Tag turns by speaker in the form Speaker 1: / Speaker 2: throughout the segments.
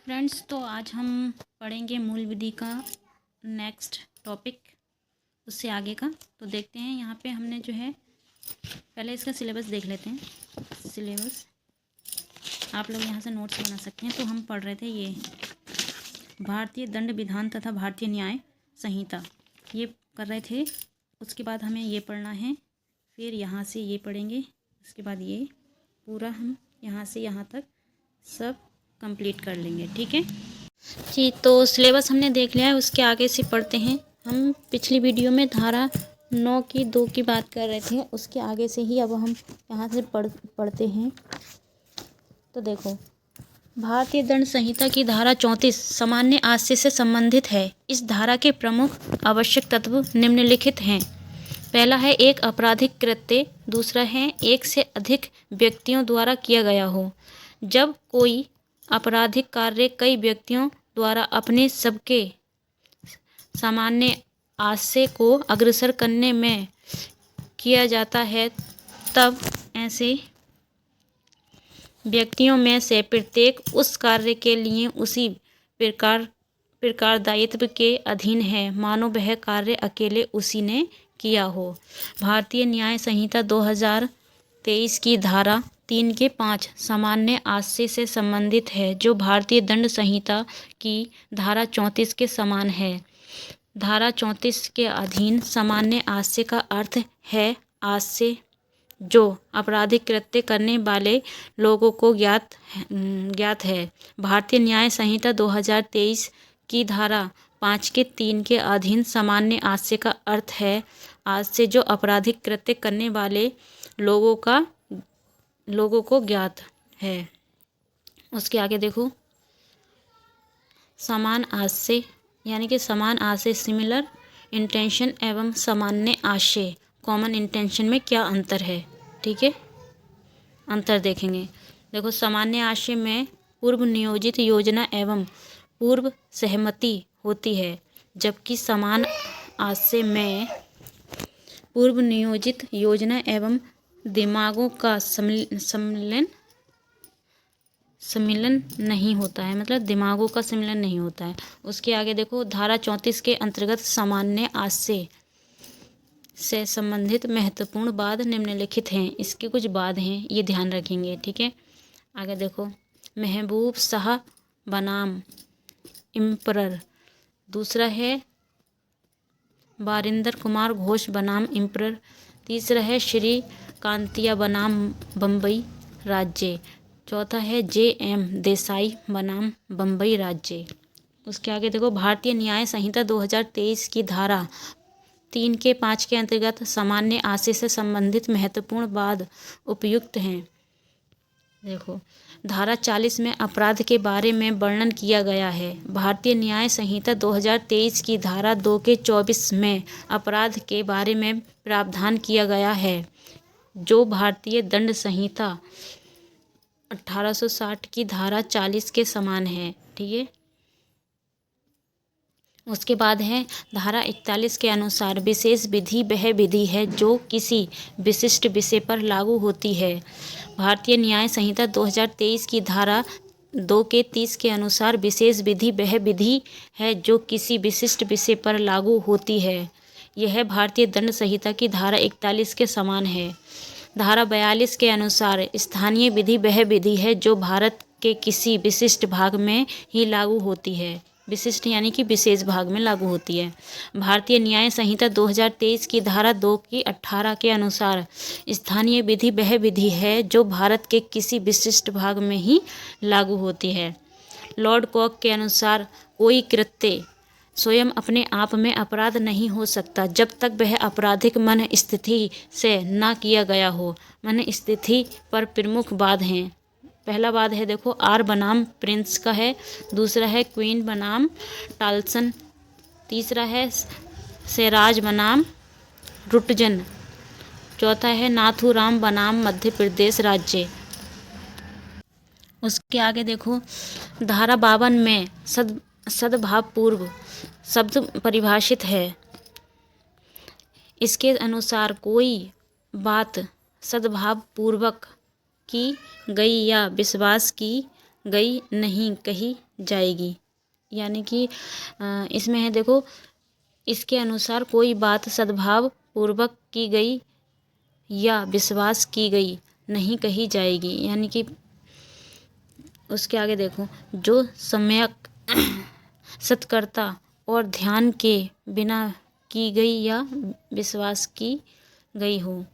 Speaker 1: Friends, तो आज हम पढ़ेंगे मूल विधि का नेक्स्ट टॉपिक, उससे आगे का। तो देखते हैं, यहाँ पे हमने जो है पहले इसका सिलेबस देख लेते हैं। सिलेबस आप लोग यहाँ से नोट्स बना सकते हैं। तो हम पढ़ रहे थे ये भारतीय दंड विधान तथा भारतीय न्याय संहिता, ये कर रहे थे। उसके बाद हमें ये पढ़ना है, फिर यहाँ से ये पढ़ेंगे, उसके बाद ये पूरा हम यहाँ से यहाँ तक सब कंप्लीट कर लेंगे। ठीक है जी। तो सिलेबस हमने देख लिया है, उसके आगे से पढ़ते हैं। हम पिछली वीडियो में धारा 9 की 2 की बात कर रहे थे, उसके आगे से ही अब हम यहाँ से पढ़ते हैं। तो देखो, भारतीय दंड संहिता की धारा 34 सामान्य आश्रय से संबंधित है। इस धारा के प्रमुख आवश्यक तत्व निम्नलिखित हैं। पहला है एक आपराधिक कृत्य, दूसरा है एक से अधिक व्यक्तियों द्वारा किया गया हो। जब कोई आपराधिक कार्य कई व्यक्तियों द्वारा अपने सबके सामान्य आशय को अग्रसर करने में किया जाता है, तब ऐसे व्यक्तियों में से प्रत्येक उस कार्य के लिए उसी प्रकार दायित्व के अधीन है, मानो वह कार्य अकेले उसी ने किया हो। भारतीय न्याय संहिता 2023 की धारा 3 के 5 सामान्य आश्रय से संबंधित है, जो भारतीय दंड संहिता की धारा 34 के समान है। धारा 34 के अधीन सामान्य आश्रय का अर्थ है आश्रय जो आपराधिक कृत्य करने वाले लोगों को ज्ञात है। भारतीय न्याय संहिता 2023 की धारा 5 के 3 के अधीन सामान्य आश्रय का अर्थ है आश्रय जो आपराधिक कृत्य करने वाले लोगों को ज्ञात है। उसके आगे देखो, समान आशय यानी कि समान आशय, सिमिलर इंटेंशन एवं सामान्य आशय कॉमन इंटेंशन में क्या अंतर है। ठीक है, अंतर देखेंगे। देखो, सामान्य आशय में पूर्व नियोजित योजना एवं पूर्व सहमति होती है, जबकि समान आशय में पूर्व नियोजित योजना एवं दिमागों का सम्मिलन नहीं होता है, मतलब दिमागों का सम्मिलन नहीं होता है। उसके आगे देखो, धारा 34 के अंतर्गत सामान्य आशय से संबंधित महत्वपूर्ण बात निम्नलिखित हैं। इसके कुछ बाद हैं, ये ध्यान रखेंगे। ठीक है, आगे देखो, महबूब शाह बनाम इम्परर, दूसरा है बारिंदर कुमार घोष बनाम इम्परर, तीसरा है श्री कांतिया बनाम बम्बई राज्य, चौथा है JM देसाई बनाम बम्बई राज्य। उसके आगे देखो, भारतीय न्याय संहिता 2023 की धारा 3 के 5 के अंतर्गत सामान्य आशय से संबंधित महत्वपूर्ण बात उपयुक्त हैं। देखो, धारा 40 में अपराध के बारे में वर्णन किया गया है। भारतीय न्याय संहिता 2023 की धारा 2 के 24 में अपराध के बारे में प्रावधान किया गया है, जो भारतीय दंड संहिता 1860 की धारा 40 के समान है। ठीक है, उसके बाद है धारा 41 के अनुसार विशेष विधि वह विधि है जो किसी विशिष्ट विषय पर लागू होती है। भारतीय न्याय संहिता 2023 की धारा 2 के 30 के अनुसार विशेष विधि वह विधि है जो किसी विशिष्ट विषय पर लागू होती है। यह भारतीय दंड संहिता की धारा 41 के समान है। धारा 42 के अनुसार स्थानीय विधि वह विधि है जो भारत के किसी विशिष्ट भाग में ही लागू होती है। विशिष्ट यानी कि विशेष भाग में लागू होती है। भारतीय न्याय संहिता 2023 की धारा 2 की 18 के अनुसार स्थानीय विधि वह विधि है जो भारत के किसी विशिष्ट भाग में ही लागू होती है। लॉर्ड कॉक के अनुसार कोई कृत्य स्वयं अपने आप में अपराध नहीं हो सकता जब तक वह आपराधिक मन स्थिति से न किया गया हो। मन स्थिति पर प्रमुख वाद हैं। पहला वाद है, देखो, आर बनाम प्रिंस का है, दूसरा है क्वीन बनाम टाल्सन, तीसरा है सेराज बनाम रुटजन, चौथा है नाथूराम बनाम मध्य प्रदेश राज्य। उसके आगे देखो, धारा 52 में सद्भावपूर्व शब्द परिभाषित है। इसके अनुसार कोई बात सद्भावपूर्वक की गई या विश्वास की गई नहीं कही जाएगी। यानी कि इसमें है देखो, इसके अनुसार कोई बात सद्भाव पूर्वक की गई या विश्वास की गई नहीं कही जाएगी। यानी कि उसके आगे देखो, जो सम्यक सत्कर्ता और ध्यान के बिना की गई या विश्वास की गई हो।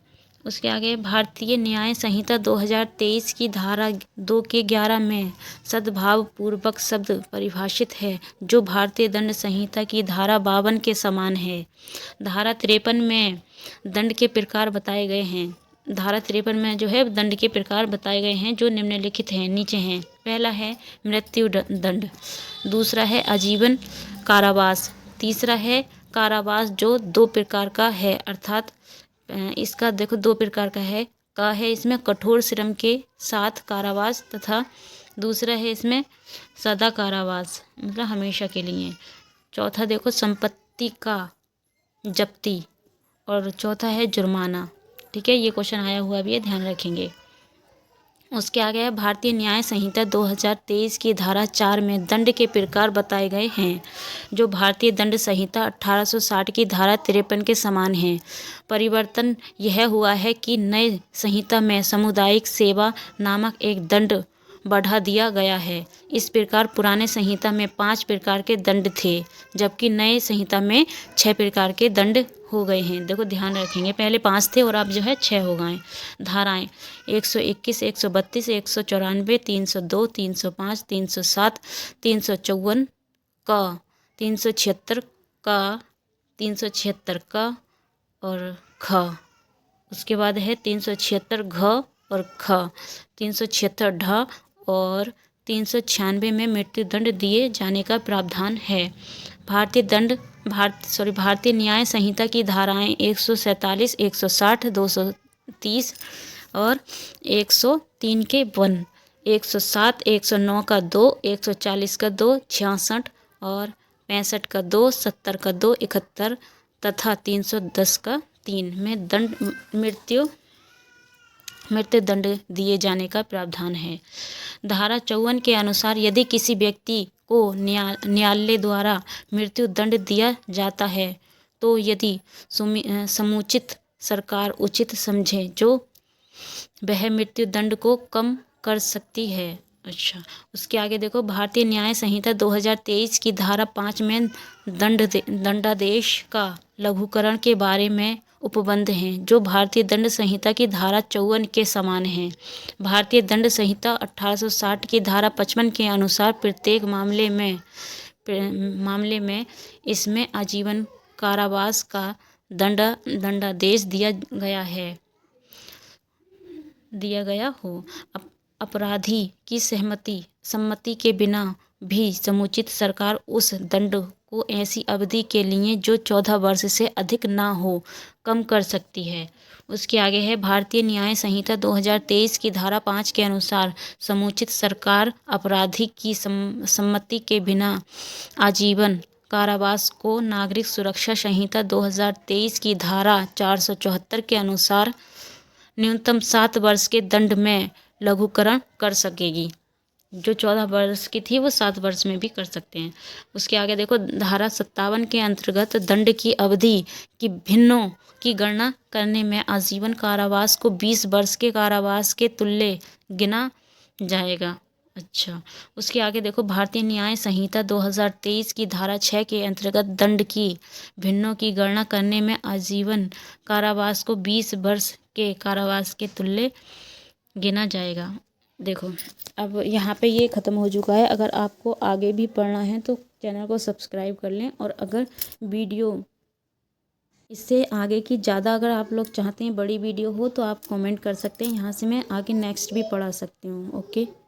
Speaker 1: उसके आगे, भारतीय न्याय संहिता 2023 की धारा 2 के 11 में सद्भाव पूर्वक शब्द परिभाषित है, जो भारतीय दंड संहिता की धारा 52 के समान है। धारा 53 में दंड के प्रकार बताए गए हैं। धारा 53 में जो है दंड के प्रकार बताए गए हैं, जो निम्नलिखित हैं, नीचे हैं। पहला है मृत्यु दंड, दूसरा है आजीवन कारावास, तीसरा है कारावास जो 2 प्रकार का है, अर्थात इसका देखो 2 प्रकार का है। इसमें कठोर श्रम के साथ कारावास, तथा दूसरा है इसमें सदा कारावास, मतलब हमेशा के लिए। चौथा देखो संपत्ति का जब्ती, और चौथा है जुर्माना। ठीक है, ये क्वेश्चन आया हुआ भी है, ध्यान रखेंगे। उसके आगे है भारतीय न्याय संहिता 2023 की धारा 4 में दंड के प्रकार बताए गए हैं, जो भारतीय दंड संहिता 1860 की धारा 53 के समान हैं। परिवर्तन यह हुआ है कि नए संहिता में सामुदायिक सेवा नामक एक दंड बढ़ा दिया गया है। इस प्रकार पुराने संहिता में 5 प्रकार के दंड थे, जबकि नए संहिता में 6 प्रकार के दंड हो गए हैं। देखो ध्यान रखेंगे, पहले 5 थे और अब जो है 6 हो गए। धाराएं 121, 132, 194, 302, 305, 307, 354 का, 376 का, 376 का और ख। उसके बाद है 376 घ और ख, 376 ढ और 396 में मृत्यु दंड दिए जाने का प्रावधान है। भारतीय न्याय संहिता की धाराएं 147, 160, 230 और 103 के 1, 107, 109 का 2, 140 का 2, 66 और 65 का 2, 70 का 2, 71 तथा 310 का 3 में मृत्यु दंड दिए जाने का प्रावधान है। धारा 54 के अनुसार यदि किसी व्यक्ति को न्यायालय द्वारा मृत्यु दंड दिया जाता है, तो यदि समुचित सरकार उचित समझे जो वह मृत्यु दंड को कम कर सकती है। अच्छा, उसके आगे देखो, भारतीय न्याय संहिता 2023 की धारा 5 में दंडादेश का लघुकरण के बारे में उपबंध हैं, जो भारतीय दंड संहिता की धारा 54 के समान हैं। भारतीय दंड संहिता 1860 की धारा 55 के अनुसार प्रत्येक मामले में इसमें आजीवन कारावास का दंडादेश दिया गया हो। अपराधी की सम्मति के बिना भी समुचित सरकार उस दंड को ऐसी अवधि के लिए जो 14 वर्ष से अधिक ना हो कम कर सकती है। उसके आगे है भारतीय न्याय संहिता 2023 की धारा 5 के अनुसार समुचित सरकार अपराधी की सम्मति के बिना आजीवन कारावास को नागरिक सुरक्षा संहिता 2023 की धारा 474 के अनुसार न्यूनतम 7 वर्ष के दंड में लघुकरण कर सकेगी। जो 14 वर्ष की थी वो 7 वर्ष में भी कर सकते हैं। उसके आगे देखो, धारा 57 के अंतर्गत दंड की अवधि की भिन्नों की गणना करने में आजीवन कारावास को 20 वर्ष के कारावास के तुल्य गिना जाएगा। अच्छा, उसके आगे देखो, भारतीय न्याय संहिता 2023 की धारा 6 के अंतर्गत दंड की भिन्नों की गणना करने में आजीवन कारावास को 20 वर्ष के कारावास के तुल्य गिना जाएगा। देखो, अब यहाँ पे ये ख़त्म हो चुका है। अगर आपको आगे भी पढ़ना है तो चैनल को सब्सक्राइब कर लें, और अगर वीडियो इससे आगे की ज़्यादा अगर आप लोग चाहते हैं बड़ी वीडियो हो तो आप कमेंट कर सकते हैं, यहाँ से मैं आगे नेक्स्ट भी पढ़ा सकती हूँ। ओके।